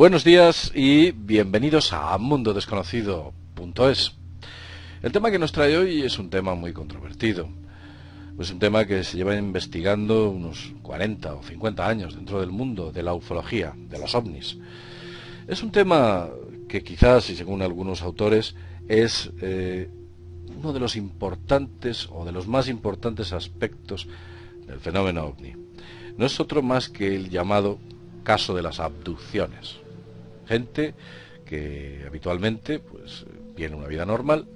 Buenos días y bienvenidos a mundodesconocido.es. El tema que nos trae hoy es un tema muy controvertido. Es un tema que se lleva investigando unos 40 o 50 años dentro del mundo de la ufología, de los ovnis. Es un tema que quizás, y según algunos autores, es uno de los importantes o de los más importantes aspectos del fenómeno ovni. No es otro más que el llamado caso de las abducciones. Gente que habitualmente tiene una vida normal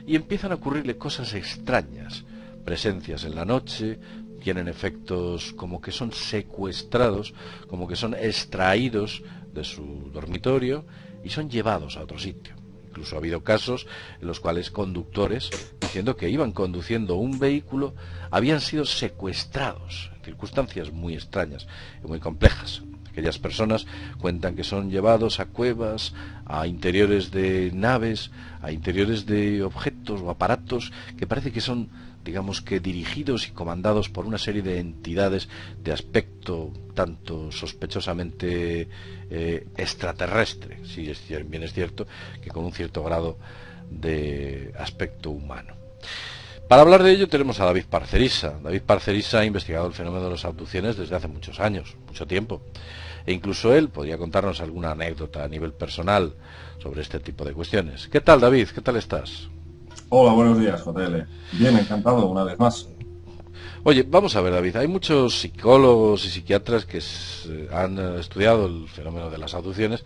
y empiezan a ocurrirle cosas extrañas, presencias en la noche, tienen efectos como que son secuestrados, como que son extraídos de su dormitorio y son llevados a otro sitio. Incluso ha habido casos en los cuales conductores, diciendo que iban conduciendo un vehículo, habían sido secuestrados, en circunstancias muy extrañas y muy complejas. Aquellas personas cuentan que son llevados a cuevas, a interiores de naves, a interiores de objetos o aparatos que parece que son, digamos que dirigidos y comandados por una serie de entidades de aspecto tanto sospechosamente extraterrestre, si bien es cierto, que con un cierto grado de aspecto humano. Para hablar de ello tenemos a David Parcerisa. David Parcerisa ha investigado el fenómeno de las abducciones desde hace muchos años, mucho tiempo. E incluso él podría contarnos alguna anécdota a nivel personal sobre este tipo de cuestiones. ¿Qué tal, David? ¿Qué tal estás? Hola, buenos días, JL. Bien, encantado una vez más. Oye, vamos a ver, David, hay muchos psicólogos y psiquiatras que han estudiado el fenómeno de las abducciones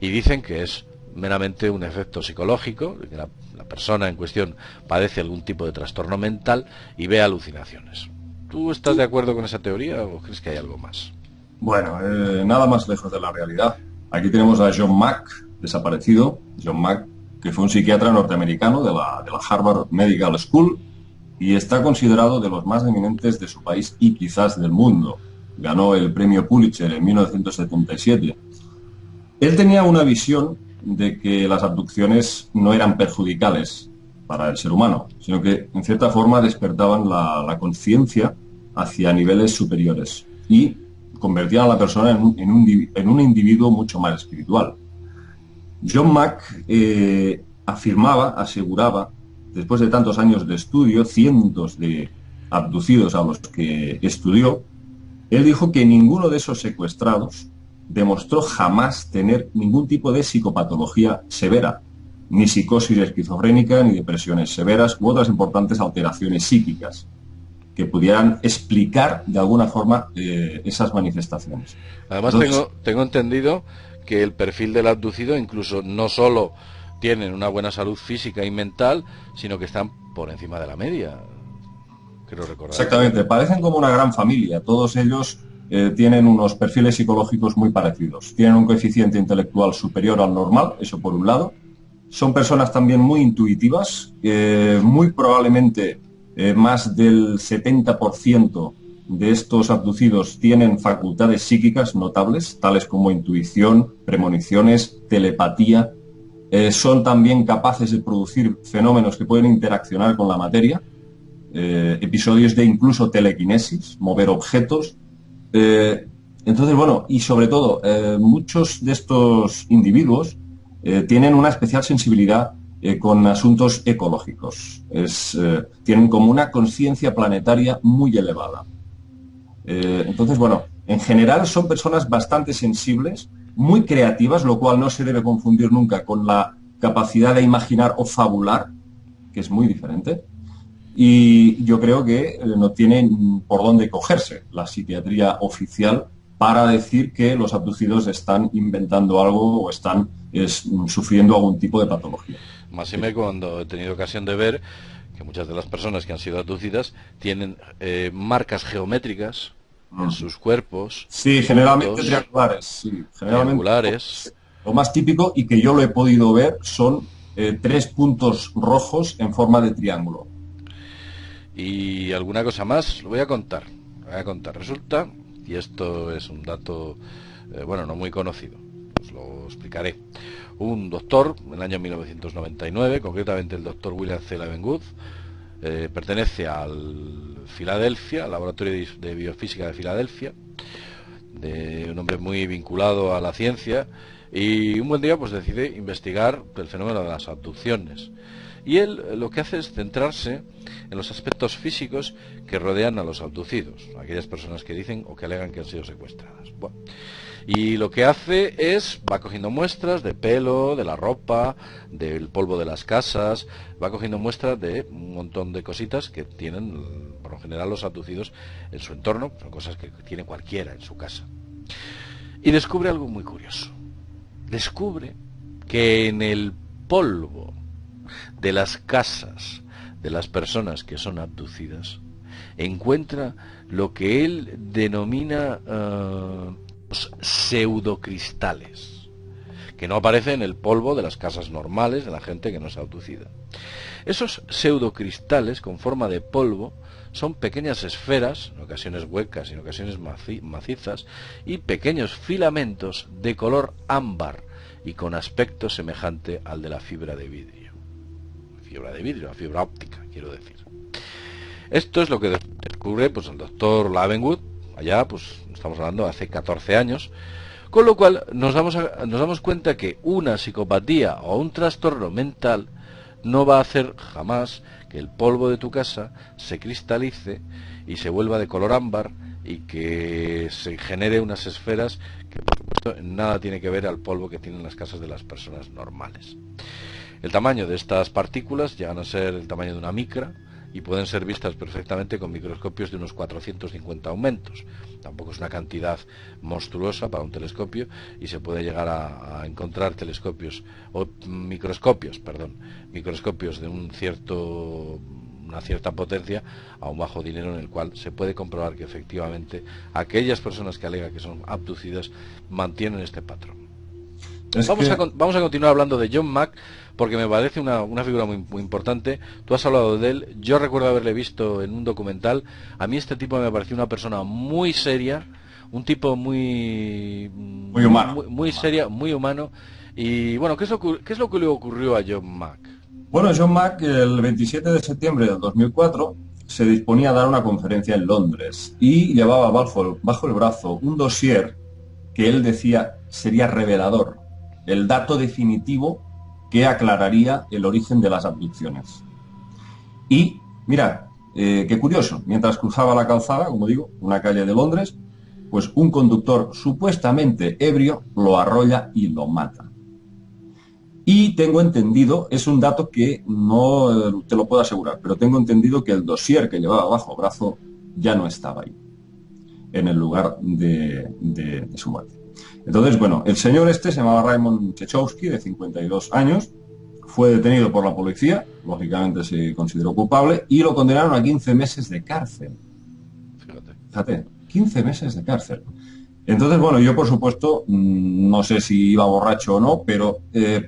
y dicen que es meramente un efecto psicológico, que la persona en cuestión padece algún tipo de trastorno mental y ve alucinaciones. ¿Tú estás de acuerdo con esa teoría o crees que hay algo más? Bueno, nada más lejos de la realidad. Aquí tenemos a John Mack, desaparecido. John Mack, que fue un psiquiatra norteamericano de la Harvard Medical School y está considerado de los más eminentes de su país y quizás del mundo. Ganó el premio Pulitzer en 1977. Él tenía una visión de que las abducciones no eran perjudiciales para el ser humano, sino que en cierta forma despertaban la conciencia hacia niveles superiores y convertían a la persona en un individuo mucho más espiritual. John Mack aseguraba, después de tantos años de estudio, cientos de abducidos a los que estudió, él dijo que ninguno de esos secuestrados demostró jamás tener ningún tipo de psicopatología severa, ni psicosis esquizofrénica, ni depresiones severas u otras importantes alteraciones psíquicas que pudieran explicar de alguna forma esas manifestaciones. Además, Entonces, tengo entendido que el perfil del abducido incluso no solo tienen una buena salud física y mental, sino que están por encima de la media. Quiero recordar. exactamente, parecen como una gran familia. Todos ellos tienen unos perfiles psicológicos muy parecidos. Tienen un coeficiente intelectual superior al normal, eso por un lado. Son personas también muy intuitivas, muy probablemente más del 70% de estos abducidos tienen facultades psíquicas notables, tales como intuición, premoniciones, telepatía. Son también capaces de producir fenómenos que pueden interaccionar con la materia, episodios de incluso telequinesis, mover objetos. Entonces, bueno, y sobre todo, muchos de estos individuos tienen una especial sensibilidad con asuntos ecológicos. Tienen como una conciencia planetaria muy elevada. Entonces, bueno, en general son personas bastante sensibles, muy creativas, lo cual no se debe confundir nunca con la capacidad de imaginar o fabular, que es muy diferente. Y yo creo que no tienen por dónde cogerse la psiquiatría oficial para decir que los abducidos están inventando algo o están sufriendo algún tipo de patología. Máxime cuando he tenido ocasión de ver que muchas de las personas que han sido abducidas tienen marcas geométricas en sus cuerpos, Sí, generalmente puntos triangulares. Sí, generalmente triangulares. lo más típico y que yo lo he podido ver son tres puntos rojos en forma de triángulo. Y alguna cosa más, lo voy a contar. Resulta, y esto es un dato, bueno, no muy conocido, os lo explicaré. Un doctor, en el año 1999, concretamente el doctor William C. Leavengood, pertenece al Filadelfia, al Laboratorio de Biofísica de Filadelfia, de un hombre muy vinculado a la ciencia, Y un buen día pues decide investigar el fenómeno de las abducciones. Y él lo que hace es centrarse en los aspectos físicos que rodean a los abducidos, aquellas personas que dicen o que alegan que han sido secuestradas. Bueno, y lo que hace es, va cogiendo muestras de pelo, de la ropa, del polvo de las casas, va cogiendo muestras de un montón de cositas que tienen, por lo general, los abducidos en su entorno, son cosas que tiene cualquiera en su casa. Y descubre algo muy curioso. Descubre que en el polvo de las casas de las personas que son abducidas encuentra lo que él denomina los pseudocristales, que no aparecen en el polvo de las casas normales de la gente que no es abducida. Esos pseudocristales con forma de polvo son pequeñas esferas, en ocasiones huecas y en ocasiones macizas, y pequeños filamentos de color ámbar y con aspecto semejante al de la fibra de vidrio. La fibra óptica, quiero decir. Esto es lo que descubre pues el doctor Leavenworth, allá, pues estamos hablando hace 14 años, con lo cual nos damos cuenta que una psicopatía o un trastorno mental no va a hacer jamás que el polvo de tu casa se cristalice y se vuelva de color ámbar y que se genere unas esferas que por supuesto nada tiene que ver al polvo que tienen las casas de las personas normales. El tamaño de estas partículas llegan a ser el tamaño de una micra y pueden ser vistas perfectamente con microscopios de unos 450 aumentos. Tampoco es una cantidad monstruosa para un telescopio y se puede llegar a encontrar microscopios de una cierta potencia a un bajo dinero, en el cual se puede comprobar que efectivamente aquellas personas que alegan que son abducidas mantienen este patrón. Vamos a continuar hablando de John Mack, porque me parece una figura muy importante. Tú has hablado de él, yo recuerdo haberle visto en un documental. A mí este tipo me pareció una persona muy seria, un tipo muy humano, muy seria, muy humano. Y bueno, ¿qué es lo que le ocurrió a John Mack? Bueno, John Mack, el 27 de septiembre del 2004 se disponía a dar una conferencia en Londres y llevaba bajo el brazo un dossier que él decía sería revelador, el dato definitivo que aclararía el origen de las abducciones. Y, mira, qué curioso, mientras cruzaba la calzada, como digo, una calle de Londres, pues un conductor supuestamente ebrio lo arrolla y lo mata. Y tengo entendido, es un dato que no te lo puedo asegurar, pero tengo entendido que el dossier que llevaba bajo brazo ya no estaba ahí, en el lugar de su muerte. Entonces, bueno, el señor este se llamaba Raymond Chechowski, de 52 años, fue detenido por la policía, lógicamente se consideró culpable, y lo condenaron a 15 meses de cárcel. Fíjate, 15 meses de cárcel. Entonces, bueno, yo por supuesto, no sé si iba borracho o no, pero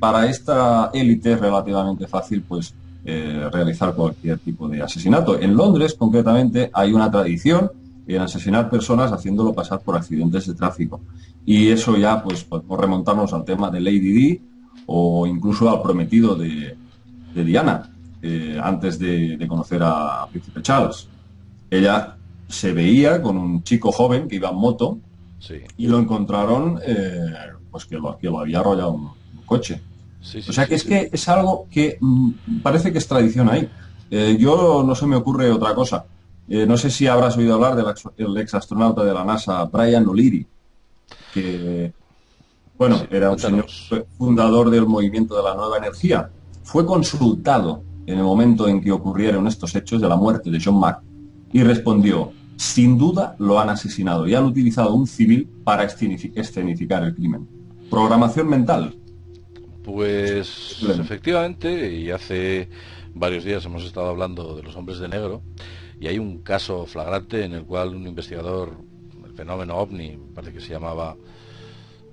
para esta élite es relativamente fácil, pues, realizar cualquier tipo de asesinato. En Londres, concretamente, hay una tradición en asesinar personas haciéndolo pasar por accidentes de tráfico. Y eso ya, pues, podemos remontarnos al tema de Lady Di o incluso al prometido de Diana, antes de conocer a Príncipe Charles. Ella se veía con un chico joven que iba en moto, sí, y lo encontraron, pues que lo había arrollado un coche. Sí, sí, o sea que sí, que es algo que parece que es tradición ahí. Yo no se me ocurre otra cosa. No sé si habrás oído hablar del ex astronauta de la NASA, Brian O'Leary, que, bueno, sí, era un señor fundador del movimiento de la nueva energía. Fue consultado en el momento en que ocurrieron estos hechos de la muerte de John Mack y respondió: sin duda lo han asesinado y han utilizado un civil para escenificar el crimen. Programación mental. Pues efectivamente, y hace varios días hemos estado hablando de los hombres de negro, y hay un caso flagrante en el cual un investigador del fenómeno OVNI, parece que se llamaba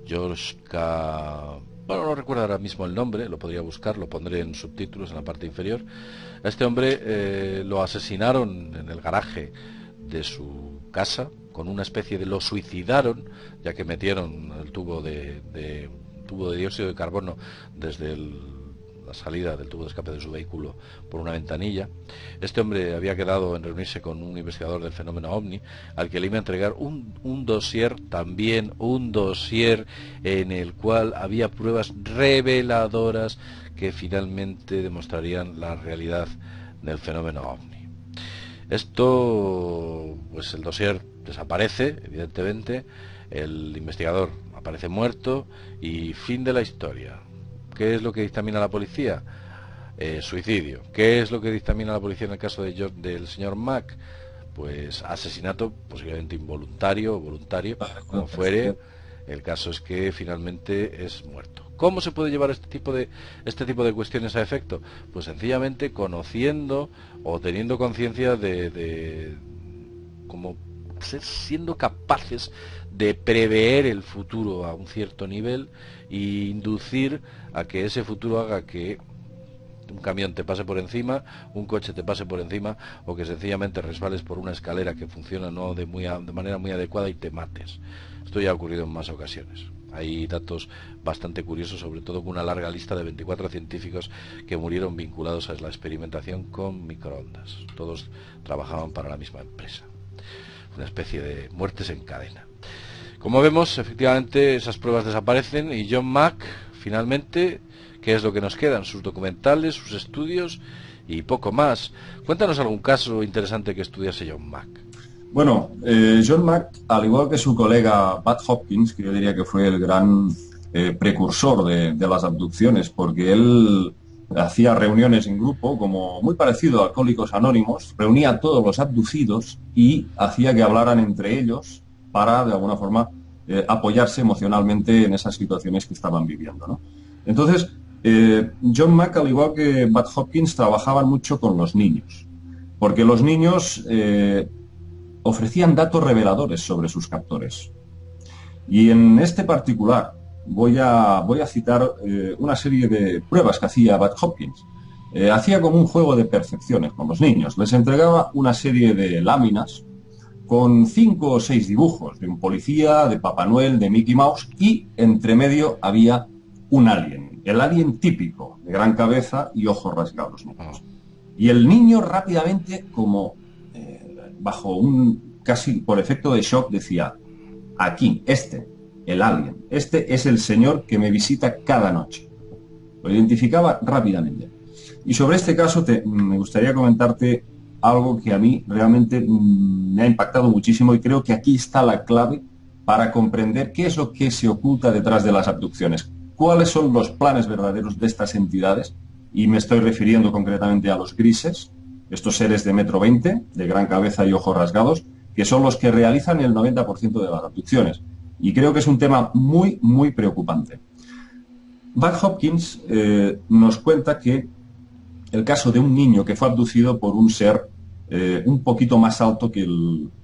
Joshka, bueno, no recuerdo ahora mismo el nombre, lo podría buscar, lo pondré en subtítulos en la parte inferior. A este hombre lo asesinaron en el garaje de su casa con una especie de, lo suicidaron, ya que metieron el tubo de dióxido de carbono desde la salida del tubo de escape de su vehículo por una ventanilla. Este hombre había quedado en reunirse con un investigador del fenómeno OVNI, al que le iba a entregar un dossier, también un dossier en el cual había pruebas reveladoras que finalmente demostrarían la realidad del fenómeno OVNI. Esto, pues el dossier desaparece, evidentemente, el investigador aparece muerto y fin de la historia. ¿Qué es lo que dictamina la policía? Suicidio. ¿Qué es lo que dictamina la policía en el caso del señor Mack? Pues asesinato, posiblemente involuntario o voluntario, como fuere. El caso es que finalmente es muerto. ¿Cómo se puede llevar este tipo de cuestiones a efecto? Pues sencillamente conociendo o teniendo conciencia de como siendo capaces de prever el futuro a un cierto nivel e inducir a que ese futuro haga que un camión te pase por encima, un coche te pase por encima, o que sencillamente resbales por una escalera que funciona no de manera muy adecuada y te mates. Esto ya ha ocurrido en más ocasiones. Hay datos bastante curiosos, sobre todo con una larga lista de 24 científicos que murieron vinculados a la experimentación con microondas. Todos trabajaban para la misma empresa. Una especie de muertes en cadena. Como vemos, efectivamente esas pruebas desaparecen y John Mack, finalmente, ¿qué es lo que nos quedan? Sus documentales, sus estudios y poco más. Cuéntanos algún caso interesante que estudiase John Mack. Bueno, John Mack, al igual que su colega Bud Hopkins, que yo diría que fue el gran precursor de las abducciones, porque él hacía reuniones en grupo, como muy parecido a Alcohólicos Anónimos, reunía a todos los abducidos y hacía que hablaran entre ellos para, de alguna forma, apoyarse emocionalmente en esas situaciones que estaban viviendo, ¿no? Entonces, John Mack, al igual que Bud Hopkins, trabajaban mucho con los niños, porque los niños ofrecían datos reveladores sobre sus captores. Y en este particular voy a citar una serie de pruebas que hacía Bud Hopkins. Hacía como un juego de percepciones con los niños. Les entregaba una serie de láminas con 5 o 6 dibujos de un policía, de Papá Noel, de Mickey Mouse, y entre medio había un alien, el alien típico, de gran cabeza y ojos rasgados, ¿no? Y el niño rápidamente, como bajo casi por efecto de shock, decía: aquí, el alien, este es el señor que me visita cada noche. Lo identificaba rápidamente. Y sobre este caso me gustaría comentarte algo que a mí realmente me ha impactado muchísimo, y creo que aquí está la clave para comprender qué es lo que se oculta detrás de las abducciones, cuáles son los planes verdaderos de estas entidades, y me estoy refiriendo concretamente a los grises, estos seres de 1,20 m, de gran cabeza y ojos rasgados, que son los que realizan el 90% de las abducciones. Y creo que es un tema muy, muy preocupante. Bud Hopkins nos cuenta que el caso de un niño que fue abducido por un ser un poquito más alto que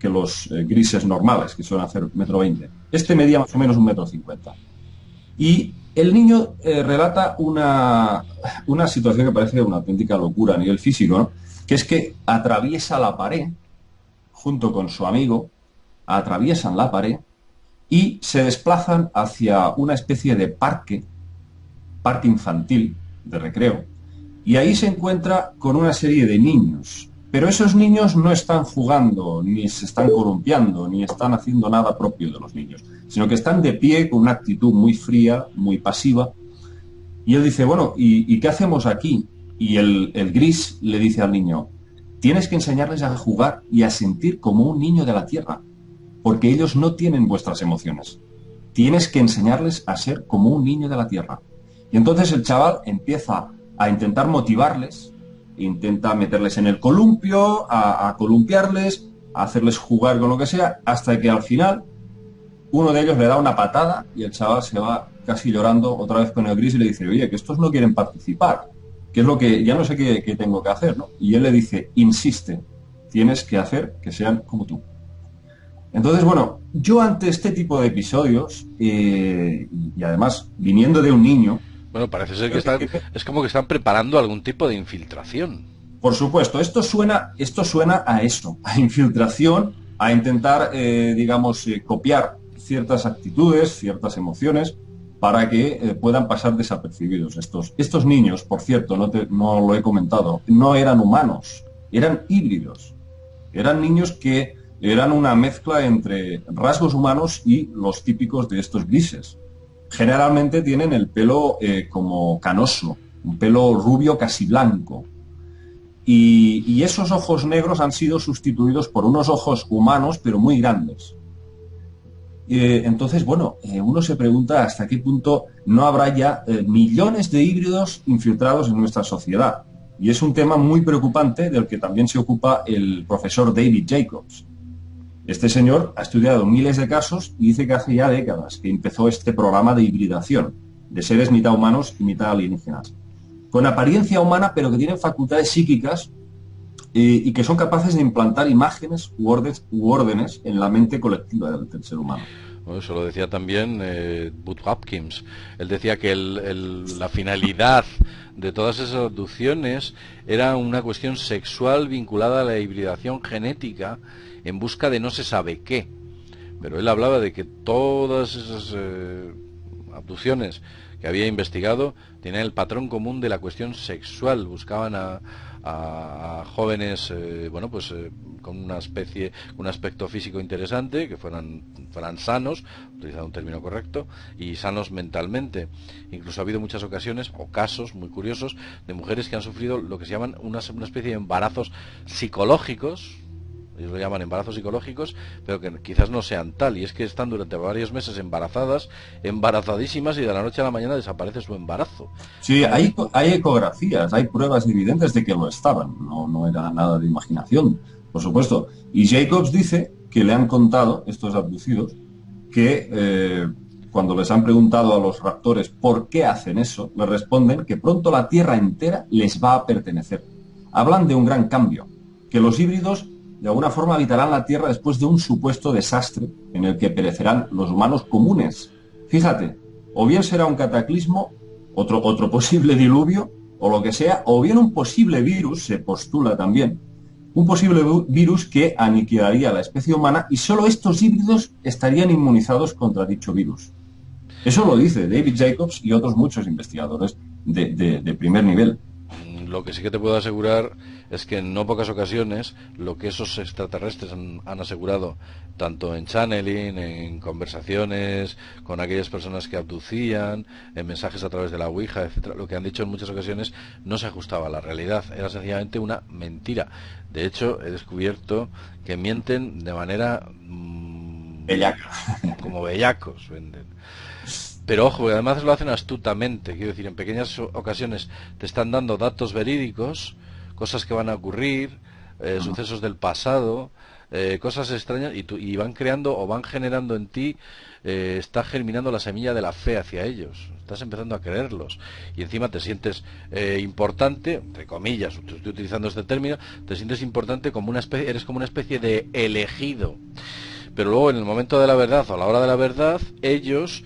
los grises normales, que suelen hacer 1,20 m. Este medía más o menos 1,50 m. Y el niño relata una situación que parece una auténtica locura a nivel físico, ¿no? Que es que atraviesa la pared, junto con su amigo, atraviesan la pared y se desplazan hacia una especie de parque infantil, de recreo, y ahí se encuentra con una serie de niños. Pero esos niños no están jugando, ni se están columpiando, ni están haciendo nada propio de los niños, sino que están de pie con una actitud muy fría, muy pasiva. Y él dice: bueno, ¿y qué hacemos aquí? Y el gris le dice al niño: tienes que enseñarles a jugar y a sentir como un niño de la tierra, porque ellos no tienen vuestras emociones. Tienes que enseñarles a ser como un niño de la tierra. Y entonces el chaval empieza a intentar motivarles, intenta meterles en el columpio, a columpiarles, a hacerles jugar con lo que sea, hasta que al final uno de ellos le da una patada y el chaval se va casi llorando otra vez con el gris y le dice: oye, que estos no quieren participar, que es lo que ya no sé qué tengo que hacer, ¿no? Y él le dice: insiste, tienes que hacer que sean como tú. Entonces, bueno, yo ante este tipo de episodios, y además viniendo de un niño... Bueno, parece ser que es como que están preparando algún tipo de infiltración. Por supuesto, esto suena a eso, a infiltración, a intentar, copiar ciertas actitudes, ciertas emociones. para que puedan pasar desapercibidos. Estos niños, por cierto, no lo he comentado, no eran humanos, eran híbridos. Eran niños que eran una mezcla entre rasgos humanos y los típicos de estos grises. Generalmente tienen el pelo como canoso, un pelo rubio casi blanco. Y esos ojos negros han sido sustituidos por unos ojos humanos, pero muy grandes. Entonces, bueno, uno se pregunta hasta qué punto no habrá ya millones de híbridos infiltrados en nuestra sociedad. Y es un tema muy preocupante del que también se ocupa el profesor David Jacobs. Este señor ha estudiado miles de casos y dice que hace ya décadas que empezó este programa de hibridación de seres mitad humanos y mitad alienígenas, con apariencia humana pero que tienen facultades psíquicas y que son capaces de implantar imágenes u órdenes en la mente colectiva del ser humano. Bueno, eso lo decía también Butch Hopkins. Él decía que la finalidad de todas esas abducciones era una cuestión sexual vinculada a la hibridación genética en busca de no se sabe qué. Pero él hablaba de que todas esas abducciones que había investigado tenían el patrón común de la cuestión sexual. Buscaban a jóvenes con un aspecto físico interesante, que fueran sanos, utilizando un término correcto, y sanos mentalmente. Incluso ha habido muchas ocasiones o casos muy curiosos de mujeres que han sufrido lo que se llaman una especie de embarazos psicológicos. Ellos lo llaman embarazos psicológicos, pero que quizás no sean tal, y es que están durante varios meses embarazadísimas, y de la noche a la mañana desaparece su embarazo. Sí, hay ecografías, hay pruebas evidentes de que lo estaban, no era nada de imaginación, por supuesto. Y Jacobs dice que le han contado, estos abducidos, que cuando les han preguntado a los raptores por qué hacen eso, les responden que pronto la Tierra entera les va a pertenecer. Hablan de un gran cambio, que los híbridos de alguna forma habitarán la Tierra después de un supuesto desastre en el que perecerán los humanos comunes. Fíjate, o bien será un cataclismo, otro posible diluvio, o lo que sea, o bien un posible virus, se postula también, un posible virus que aniquilaría a la especie humana y solo estos híbridos estarían inmunizados contra dicho virus. Eso lo dice David Jacobs y otros muchos investigadores de primer nivel. Lo que sí que te puedo asegurar es que en no pocas ocasiones lo que esos extraterrestres han asegurado, tanto en channeling, en conversaciones con aquellas personas que abducían, en mensajes a través de la Ouija, etcétera, lo que han dicho en muchas ocasiones no se ajustaba a la realidad, era sencillamente una mentira. De hecho, he descubierto que mienten de manera bellaca, como bellacos venden. Pero ojo, además lo hacen astutamente, quiero decir, en pequeñas ocasiones te están dando datos verídicos, cosas que van a ocurrir, sucesos del pasado, cosas extrañas, y van creando o van generando en ti, está germinando la semilla de la fe hacia ellos, estás empezando a creerlos, y encima te sientes importante, entre comillas, estoy utilizando este término, te sientes importante como eres como una especie de elegido. Pero luego en el momento de la verdad o a la hora de la verdad, ellos,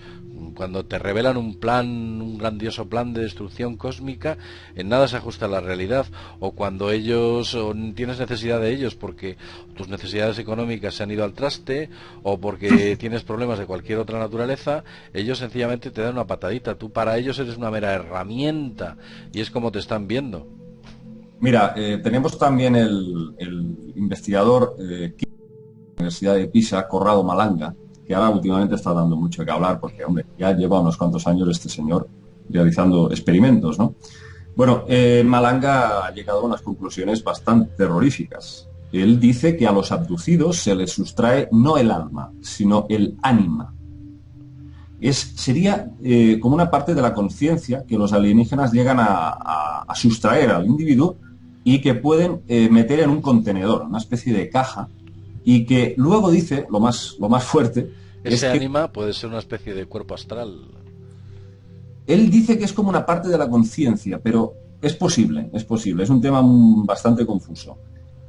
cuando te revelan un grandioso plan de destrucción cósmica, en nada se ajusta a la realidad. O cuando tienes necesidad de ellos porque tus necesidades económicas se han ido al traste, o porque tienes problemas de cualquier otra naturaleza, ellos sencillamente te dan una patadita. Tú para ellos eres una mera herramienta, y es como te están viendo. Mira, tenemos también el investigador de la Universidad de Pisa, Corrado Malanga, que ahora últimamente está dando mucho que hablar porque, hombre, ya lleva unos cuantos años este señor realizando experimentos, ¿no? Bueno, Malanga ha llegado a unas conclusiones bastante terroríficas. Él dice que a los abducidos se les sustrae no el alma, sino el ánima. Sería como una parte de la conciencia que los alienígenas llegan a sustraer al individuo y que pueden meter en un contenedor, una especie de caja, y que luego dice, lo más fuerte... Ese ánima puede ser una especie de cuerpo astral. Él dice que es como una parte de la conciencia, pero es posible, es un tema bastante confuso.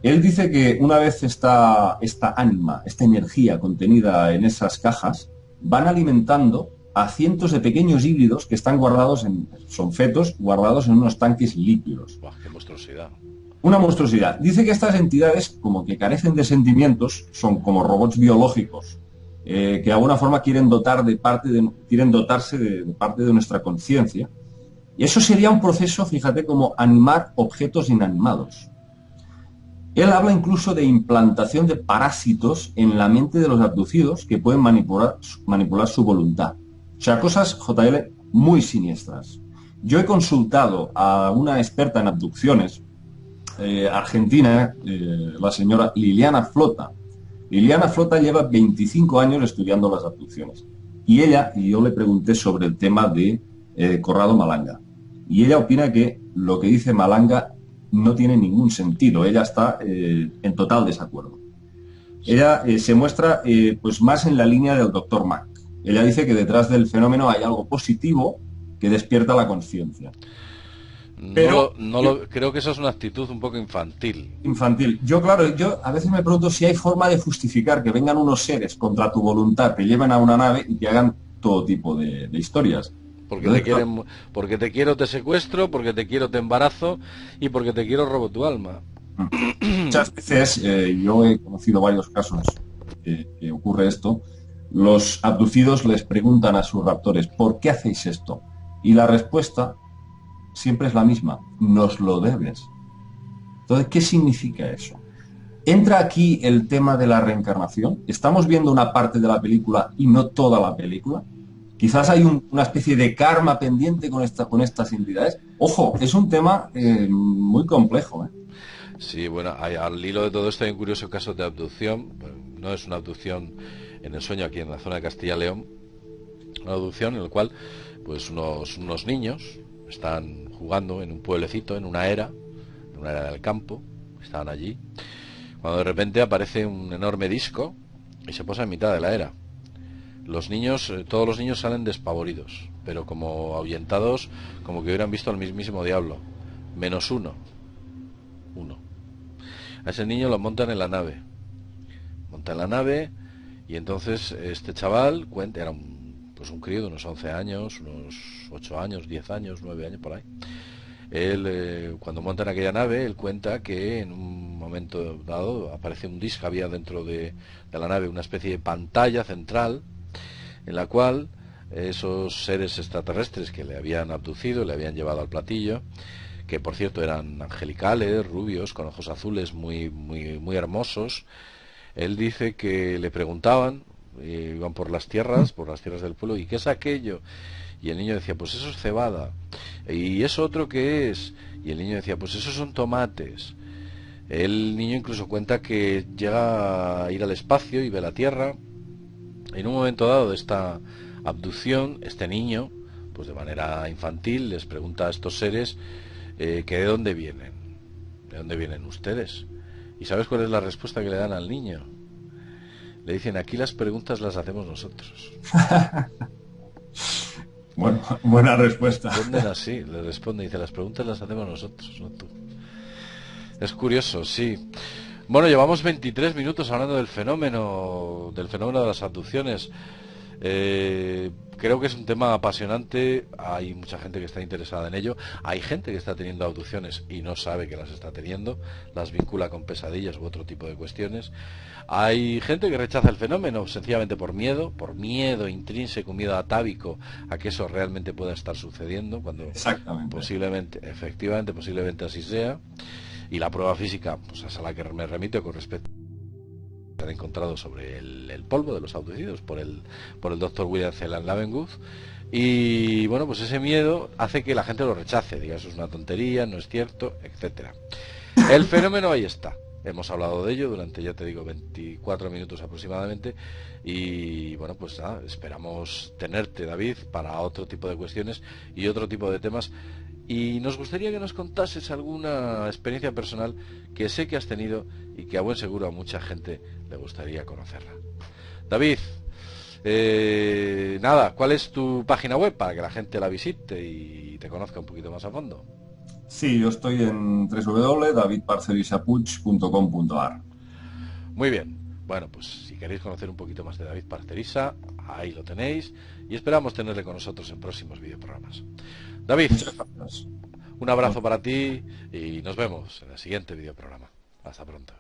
Él dice que una vez esta ánima, esta energía contenida en esas cajas, van alimentando a cientos de pequeños híbridos que están son fetos guardados en unos tanques líquidos. ¡Buah, qué monstruosidad! Una monstruosidad. Dice que estas entidades, como que carecen de sentimientos, son como robots biológicos, que de alguna forma quieren dotarse de parte de nuestra conciencia. Y eso sería un proceso, fíjate, como animar objetos inanimados. Él habla incluso de implantación de parásitos en la mente de los abducidos que pueden manipular su voluntad. O sea, cosas, JL, muy siniestras. Yo he consultado a una experta en abducciones argentina, la señora Liliana Flota. Liliana Flota lleva 25 años estudiando las abducciones. Y yo le pregunté sobre el tema de Corrado Malanga. Y ella opina que lo que dice Malanga no tiene ningún sentido. Ella está en total desacuerdo. Ella se muestra pues más en la línea del Dr. Mack. Ella dice que detrás del fenómeno hay algo positivo que despierta la conciencia. Pero creo que eso es una actitud un poco infantil. Infantil. Yo a veces me pregunto si hay forma de justificar que vengan unos seres contra tu voluntad, te lleven a una nave y que hagan todo tipo de historias. Porque te quiero, te secuestro, porque te quiero, te embarazo y porque te quiero, robo tu alma. Muchas veces, yo he conocido varios casos que ocurre esto, los abducidos les preguntan a sus raptores, ¿por qué hacéis esto? Y la respuesta siempre es la misma, nos lo debes. Entonces, ¿qué significa eso? ¿Entra aquí el tema de la reencarnación? ¿Estamos viendo una parte de la película y no toda la película? Quizás hay una especie de karma pendiente con estas entidades. Ojo, es un tema muy complejo. Sí, bueno, al hilo de todo esto hay un curioso caso de abducción. No es una abducción en el sueño aquí en la zona de Castilla y León. Una abducción en la cual pues unos niños están jugando en un pueblecito, en una era del campo. Estaban allí. Cuando de repente aparece un enorme disco y se posa en mitad de la era. Todos los niños salen despavoridos, pero como ahuyentados, como que hubieran visto al mismísimo diablo. Menos uno. A ese niño lo montan en la nave. Y entonces este chaval era un crío de unos 11 años, unos 8 años, 10 años, 9 años por ahí. Él, cuando monta en aquella nave, él cuenta que en un momento dado aparece un disco, había dentro de la nave una especie de pantalla central en la cual esos seres extraterrestres que le habían abducido, le habían llevado al platillo, que por cierto eran angelicales, rubios, con ojos azules, muy, muy, muy hermosos. Él dice que le preguntaban, iban por las tierras del pueblo, ¿y qué es aquello? Y el niño decía, pues eso es cebada. ¿Y eso otro qué es? Y el niño decía, pues eso son tomates. El niño incluso cuenta que llega a ir al espacio y ve la Tierra. En un momento dado de esta abducción, este niño, pues de manera infantil, les pregunta a estos seres que de dónde vienen ustedes. ¿Y sabes cuál es la respuesta que le dan al niño? Le dicen, aquí las preguntas las hacemos nosotros. Bueno, buena respuesta. Responden así, le responden, dice, las preguntas las hacemos nosotros, no tú. Es curioso, sí. Bueno, llevamos 23 minutos hablando del fenómeno de las abducciones. Creo que es un tema apasionante. Hay mucha gente que está interesada en ello. Hay gente que está teniendo abducciones y no sabe que las está teniendo. Las vincula con pesadillas u otro tipo de cuestiones. Hay gente que rechaza el fenómeno sencillamente por miedo intrínseco, miedo atávico a que eso realmente pueda estar sucediendo, cuando posiblemente así sea. Y la prueba física, pues es a la que me remito con respecto a que han encontrado sobre el polvo de los abducidos por el Dr. William Celan Lavenguth. Y bueno, pues ese miedo hace que la gente lo rechace, diga eso es una tontería, no es cierto, etcétera. El fenómeno ahí está. Hemos hablado de ello durante, ya te digo, 24 minutos aproximadamente. Y bueno, pues nada, esperamos tenerte, David, para otro tipo de cuestiones y otro tipo de temas. Y nos gustaría que nos contases alguna experiencia personal que sé que has tenido y que a buen seguro a mucha gente le gustaría conocerla. David, nada, ¿cuál es tu página web para que la gente la visite y te conozca un poquito más a fondo? Sí, yo estoy en www.davidparcerisapuig.com.ar. Muy bien. Bueno, pues si queréis conocer un poquito más de David Parcerisa, ahí lo tenéis y esperamos tenerle con nosotros en próximos videoprogramas. David, un abrazo para ti y nos vemos en el siguiente videoprograma. Hasta pronto.